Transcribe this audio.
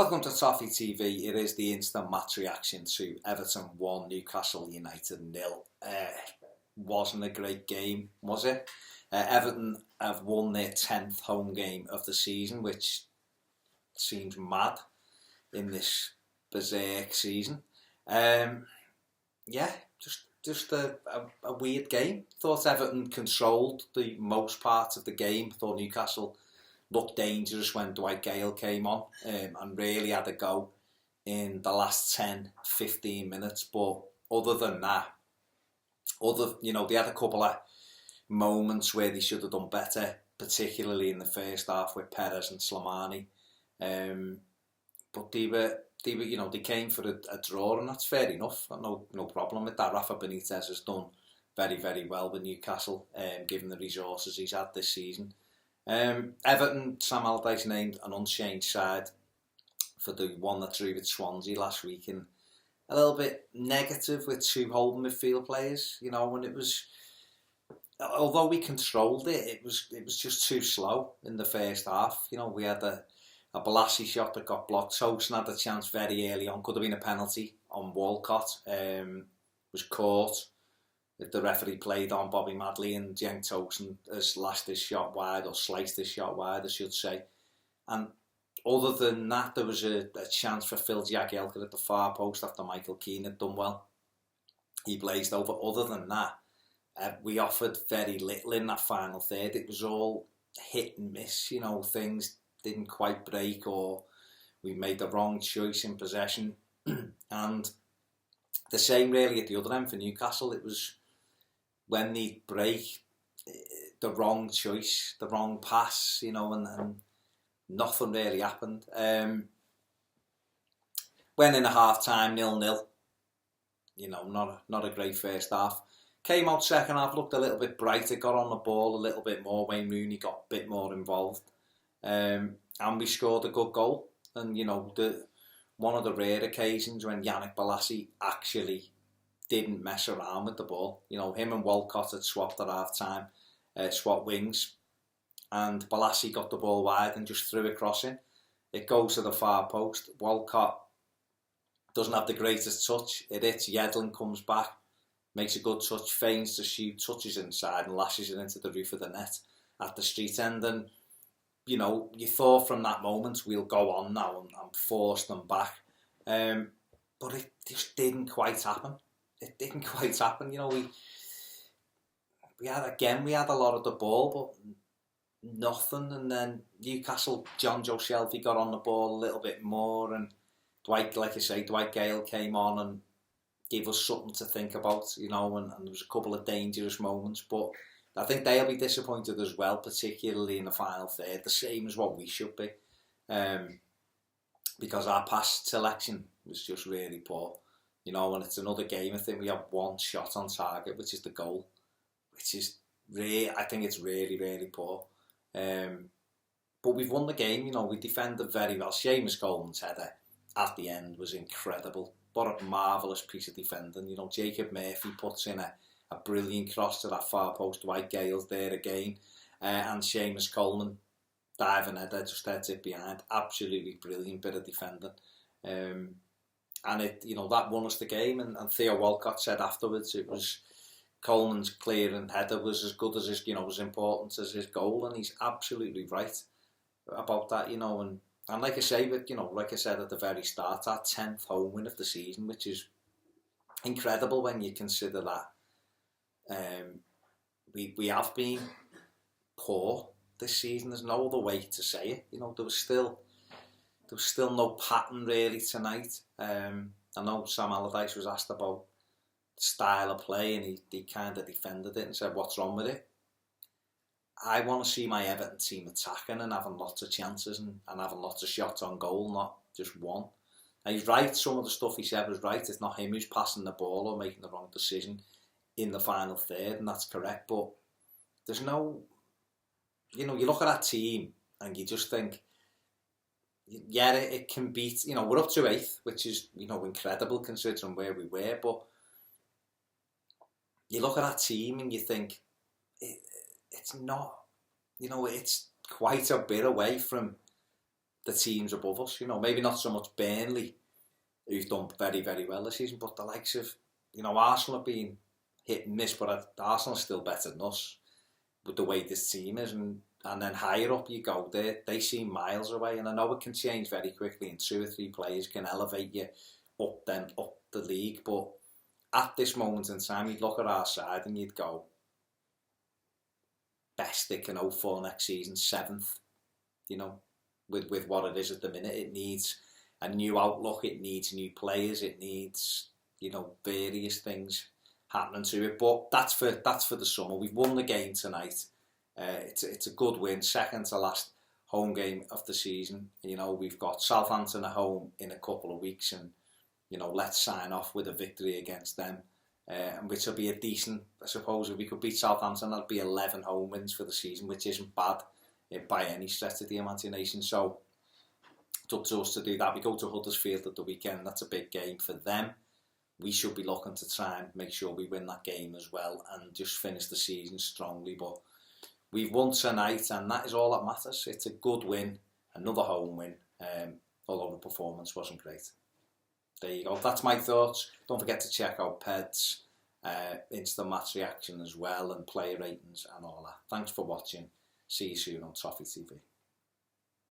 Welcome to Toffee TV. It is the instant match reaction to Everton 1, Newcastle United 0. Wasn't a great game, was it? Everton have won their 10th home game of the season, which seems mad in this berserk season. Just a weird game. Thought Everton controlled the most part of the game. Thought Newcastle looked dangerous when Dwight Gale came on and really had a go in the last 10-15 minutes. But other than that, they had a couple of moments where they should have done better, particularly in the first half with Perez and Slimani. But they came for a draw, and that's fair enough. No problem with that. Rafa Benitez has done very, very well with Newcastle, given the resources he's had this season. Everton, Sam Allardyce named an unchanged side for the one that drew with Swansea last week, and a little bit negative with two holding midfield players. When it was, although we controlled it, it was just too slow in the first half. We had a Balassi shot that got blocked. Tosin had a chance very early on. Could have been a penalty on Walcott. Was caught. The referee played on Bobby Madley, and Cenk Tosin has lashed his shot wide, or sliced his shot wide, I should say. And other than that, there was a chance for Phil Jagielka at the far post after Michael Keane had done well. He blazed over. Other than that, we offered very little in that final third. It was all hit and miss. Things didn't quite break, or we made the wrong choice in possession. And the same really at the other end for Newcastle. It was when they break, the wrong choice, the wrong pass, and nothing really happened. Went in a half-time, 0-0. Not a great first half. Came out second half, looked a little bit brighter, got on the ball a little bit more. Wayne Rooney got a bit more involved. And we scored a good goal. And, one of the rare occasions when Yannick Balassi actually didn't mess around with the ball. Him and Walcott had swapped at half-time, swapped wings, and Balassi got the ball wide and just threw it crossing. It goes to the far post. Walcott doesn't have the greatest touch. It hits Yedlin, comes back, makes a good touch, feigns to shoot, touches inside and lashes it into the roof of the net at the street end. And, you thought from that moment, we'll go on now and force them back. But it just didn't quite happen. It didn't quite happen. We had a lot of the ball, but nothing. And then Newcastle, John Joe Shelby got on the ball a little bit more, and Dwight Gale came on and gave us something to think about, and there was a couple of dangerous moments, but I think they'll be disappointed as well, particularly in the final third, the same as what we should be, because our pass selection was just really poor. And it's another game. I think we have one shot on target, which is the goal, which is I think it's really, really poor. But we've won the game. We defended very well. Seamus Coleman's header at the end was incredible. What a marvellous piece of defending. Jacob Murphy puts in a brilliant cross to that far post. Dwight Gale's there again. And Seamus Coleman diving header, just heads it behind. Absolutely brilliant bit of defending. And that won us the game. And Theo Walcott said afterwards it was Coleman's clearing header was as good as his, as important as his goal, and he's absolutely right about that. And like I say, like I said at the very start, our 10th home win of the season, which is incredible when you consider that we have been poor this season. There's no other way to say it. There was still no pattern really tonight. I know Sam Allardyce was asked about the style of play, and he kind of defended it and said, what's wrong with it? I want to see my Everton team attacking and having lots of chances and having lots of shots on goal, not just one. And he's right, some of the stuff he said was right. It's not him who's passing the ball or making the wrong decision in the final third, and that's correct. But there's no, you look at that team and you just think, yeah, it can beat, we're up to 8th, which is, incredible considering where we were, but you look at that team and you think, it's not, it's quite a bit away from the teams above us. You know, maybe not so much Burnley, who've done very, very well this season, but the likes of, you know, Arsenal have been hit and miss, but Arsenal's still better than us with the way this team is, and then higher up you go, they seem miles away, and I know it can change very quickly, and 2 or 3 players can elevate you up the league, but at this moment in time, you'd look at our side and you'd go, best they can hope for next season, 7th, you know, with what it is at the minute. It needs a new outlook, it needs new players, it needs, you know, various things happening to it, but that's for the summer. We've won the game tonight. It's a good win, second to last home game of the season. You know, we've got Southampton at home in a couple of weeks, and you know, let's sign off with a victory against them, which will be a decent, I suppose, if we could beat Southampton, that'd be 11 home wins for the season, which isn't bad by any stretch of the imagination. So it's up to us to do that. We go to Huddersfield at the weekend. That's a big game for them. We should be looking to try and make sure we win that game as well and just finish the season strongly. But we've won tonight, and that is all that matters. It's a good win, another home win, although the performance wasn't great. There you go. That's my thoughts. Don't forget to check out Ped's instant match reaction as well, and player ratings and all that. Thanks for watching. See you soon on Toffee TV.